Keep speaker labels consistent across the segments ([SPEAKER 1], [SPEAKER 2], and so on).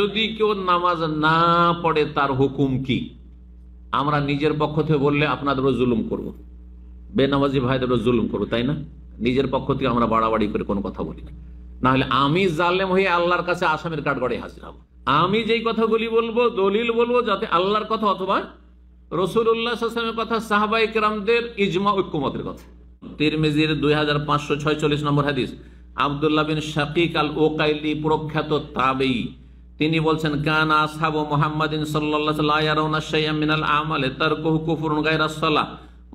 [SPEAKER 1] যদি কেউ নামাজ না পড়ে তার হুকুম কি? আমরা নিজের পক্ষ থেকে বললে আপনাদেরও জুলুম করব, বেনামাজি ভাইদেরও জুলুম করবো, তাই না? নিজের পক্ষ থেকে আমরা বাড়াবাড়ি করে কোনো কথা বলি না, না হলে আমি জালেম হয়ে আল্লাহর কাছে আসামের কাঠগড়ায় হাজির হব। আমি যেই কথাগুলি বলবো, দলিল বলবো, যাতে আল্লাহর কথা অথবা রাসূলুল্লাহ সাল্লাল্লাহু আলাইহি ওয়াসাল্লামের কথা, সাহাবায়ে কেরামদের ইজমা ঐক্যমতের কথা। তিরমিজির 2546 নম্বর হাদিস, আব্দুল্লাহ বিন শাকিক আল ওকাইলি প্রখ্যাত তাবেঈ, তিনি বলছেন, কানা আসহাবু মুহাম্মাদিন সাল্লাল্লাহু আলাইহি ওয়া সাল্লাম ইয়ারাউনা শাইআম মিনাল আমালি তারকুহু কুফরুন গায়রা সালাহ।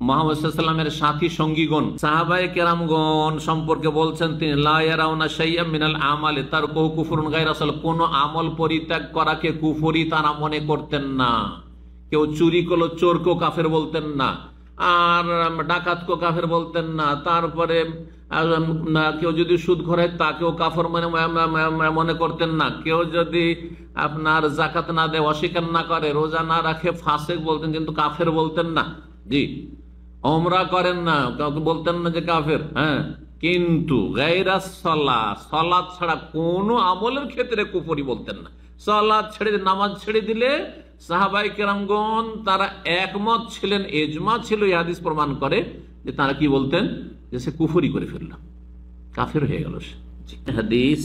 [SPEAKER 1] মুহাম্মদ সাল্লাল্লাহু আলাইহি ওয়াসাল্লামের সাথী সঙ্গীগণ, সাহাবায়ে কেরামগণ সম্পর্কে বলছেন তিনি, লা ইয়ারাউনা শাইআম মিনাল আমালি তারকুহু কুফরুন গায়রা সালাহ, কোন আমল পরিত্যাগ করাকে কুফরি তারা মনে করতেন না। কেউ চুরি করলো, চোরকেও কাফের বলতেন না, আর ডাকাতকেও কাফের বলতেন না, তারপরে কেউ যদি সুদ খোরায় তাকেও কাফের মনে করতেন না, কেউ যদি আপনার যাকাত না দেয়, অস্বীকার না করে, রোজা না রাখে ফাসেক বলতেন, কিন্তু কাফের বলতেন না। জি, ওমরা করেন না, কাউকে বলতেন না যে কাফের। হ্যাঁ, কিন্তু গায়রাস সালাহ, সালাত ছাড়া কোনো আমলের ক্ষেত্রে কুফরি বলতেন না। সালাত ছেড়ে, নামাজ ছেড়ে দিলে সাহাবায়ে কেরামগণ তারা একমত ছিলেন, ইজমা ছিল, এই হাদিস প্রমাণ করে যে তারা কি বলতেন, যে সে কুফরি করে ফেলল, কাফের হয়ে গেল সে। হাদিস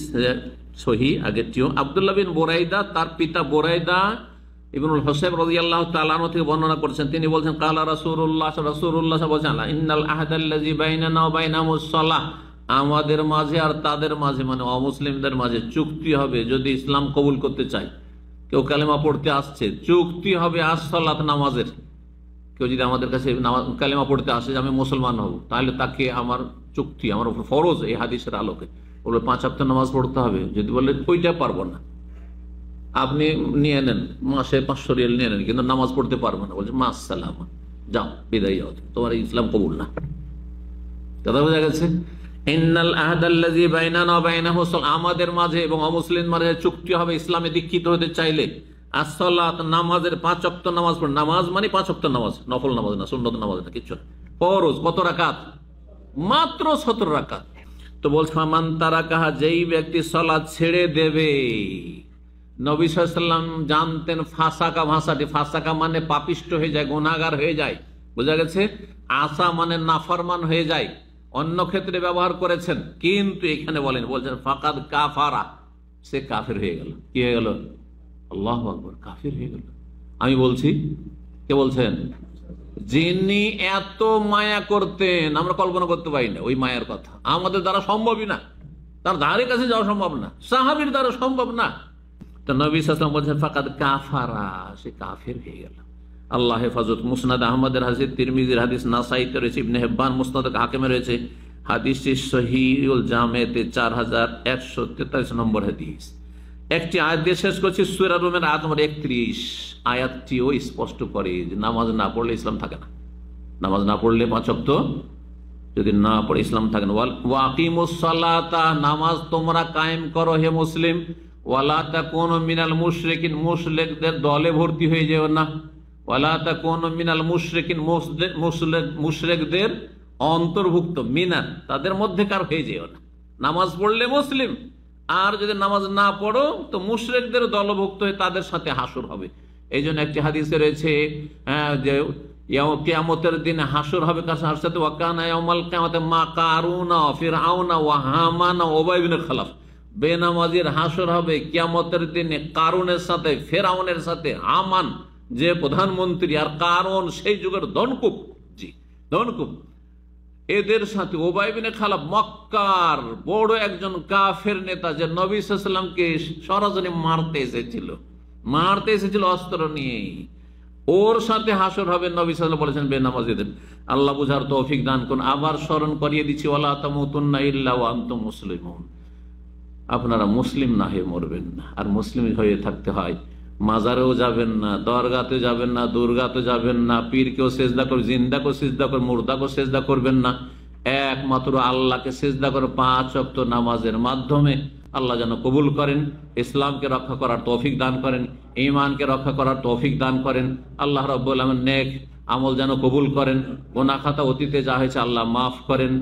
[SPEAKER 1] সহিহ আগেরটিও। আব্দুল্লাহ বিন বুরাইদা, তার পিতা বুরাইদা ইবনুল হুসাইব রাদিয়াল্লাহু তাআলা আনহু থেকে বর্ণনা করেছেন, তিনি বলছেন, কালা রাসূলুল্লাহ বলেছেন, ইন্নাল আহদাল্লাযী বাইনানা ওয়া বাইনাহুমুস সালাহ, আমাদের মাঝে আর তাদের মাঝে, মানে অমুসলিমদের মাঝে চুক্তি হবে, যদি ইসলাম কবুল করতে চায়, কেউ কালেমা পড়তে আসছে, চুক্তি হবে আসসালাত, নামাজের। কেউ যদি আমাদের কাছে কালেমা পড়তে আসে যে আমি মুসলমান হব, তাহলে তাকে আমার চুক্তি, আমার উপর ফরজ, এই হাদিসের আলোকে বলবে 5 ওয়াক্ত নামাজ পড়তে হবে। যদি বলে ওইটা পারবো না, আপনি নিয়ে নেন, মাসে 500 রিয়াল নিয়ে নেন, কিন্তু নামাজ পড়তে পারবো না, বলছে মা আসসালাম, যাও, বিদায় যাও, তোমার ইসলাম কবুল না। কথা বোঝা গেছে? ইন্নাল আহদাল্লাযী বাইনানা ওয়া বাইনাহু, আমাদের মাঝে এবং অমুসলিম মাঝে চুক্তি হবে ইসলামে দীক্ষিত হতে চাইলে, আসসালাত, নামাজের 5 ওয়াক্ত নামাজ পড়ে। নামাজ মানে 5 ওয়াক্ত নামাজ, নফল নামাজ না, সুন্নত নামাজ না, কিচ্ছু না, ফরজ। কত রাকাত? মাত্র 17 রাকাত। তো বলছে, ফামান তারাকাহা, যেই ব্যক্তি সালাত ছেড়ে দেবে। নবী সাল্লাল্লাহু আলাইহি ওয়াসাল্লাম জানতেন ফাসাকা ভাষাটি, ফাসাকা মানে পাপিষ্ট হয়ে যায়, গুনাহগার হয়ে যায়, বোঝা গেছে? আসা মানে নাফরমান হয়ে যায়, অন্য ক্ষেত্রে ব্যবহার করেছেন, কিন্তু এখানে বলছেন ফাকাদ কাফারা, সে কাফের হয়ে গেল। কি হয়ে গেল? আল্লাহু আকবার, কাফের হয়ে গেল। আমি বলছি, কে বলছেন? যিনি এত মায়া করতেন, আমরা কল্পনা করতে পারি না ওই মায়ার কথা, আমাদের দ্বারা সম্ভবই না, তার ধারে কাছে যাওয়া সম্ভব না, সাহাবীর দ্বারা সম্ভব না। তো নবী সাল্লাল্লাহু আলাইহি ওয়াসাল্লাম বলছেন ফাকাদ কাফারা, সে কাফের হয়ে গেল। আল্লাহ হেফাজত। মুসনাদ আহমদের হাদিস, তিরমিজির হাদিস, নাসাইতে রয়েছে, ইবনে হিব্বান মুসনাদ হাকিমে রয়েছে, হাদিসটি সহিহুল জামেতে 4143 নম্বর হাদিস। একটি আয়াত দিয়ে শেষ করছি, সূরা রুমের আয়াত নম্বর 31। আয়াতটিও স্পষ্ট করে যে নামাজ না পড়লে ইসলাম থাকে না, নামাজ না পড়লে 5 ওয়াক্ত যদি না পড়ে ইসলাম থাকে না। ওয়া আকিমুস সালাতা, নামাজ তোমরা কায়েম করো হে মুসলিম, ওয়ালা তাকুনু মিনাল মুশরিকিন, মুশরিকদের দলে ভর্তি হয়ে যেও না। ওয়ালা তাকুনু মিনাল মুশরিকিন, মুশরিকদের অন্তর্ভুক্ত, মিনাল তাদের মধ্যেকার হয়ে যেও না। নামাজ পড়লে মুসলিম, আর যদি নামাজ না পড়ো তো মুশরিকদের দলভুক্ত হয়ে তাদের সাথে হাসর হবে। এই জন্য একটি হাদিসে রয়েছে যে কিয়ামতের দিনে হাসর হবে কার সাথে? ওয়া কানা ইয়াউমাল কিয়ামাতি মা কারুনা ফিরআউনা ওয়া হামানা ওয়া উবাই ইবনে খালাফ, বেনামাজির হাসর হবে কিয়ামতের দিনে কারুনের সাথে, ফেরাউনের সাথে, হামান যে প্রধানমন্ত্রী, আর কারুন সেই যুগের ধনকুব, জি ধনকুব, এদের সাথে উবাই ইবনে খালাফ, মক্কার বড় একজন কাফের নেতা, যে নবী সাল্লাল্লাহু আলাইহি ওয়াসাল্লামকে সরাসরি মারতে এসেছিল অস্ত্র নিয়ে, ওর সাথে হাসর হবে। নবী সাল্লাল্লাহু আলাইহি ওয়াসাল্লাম বলেছেন বেনামাজিদের। আল্লাহ বুঝার তৌফিক দান করুন। আবার স্মরণ করিয়ে দিচ্ছি, ওয়ালা তামুতুন্না ইল্লা ওয়া আনতুম মুসলিমুন, আপনারা মুসলিম না হয়ে মরবেন না। আর মুসলিম হয়ে থাকতে হয়, মাজারেও যাবেন না, দরগাতে যাবেন না, দুর্গাতে যাবেন না, পীরকেও সেজদা করে, জিন্দাকেও সেজদা করে, মুর্দাকেও সেজদা করবেন না, একমাত্র আল্লাহকে সেজদা করে 5 ওয়াক্ত নামাজের মাধ্যমে আল্লাহ যেন কবুল করেন, ইসলামকে রক্ষা করার তৌফিক দান করেন, ঈমানকে রক্ষা করার তৌফিক দান করেন। আল্লাহ রাব্বুল আলামিন নেক আমল যেন কবুল করেন, গুনাহ খাতা অতীতে যা হয়েছে আল্লাহ মাফ করেন।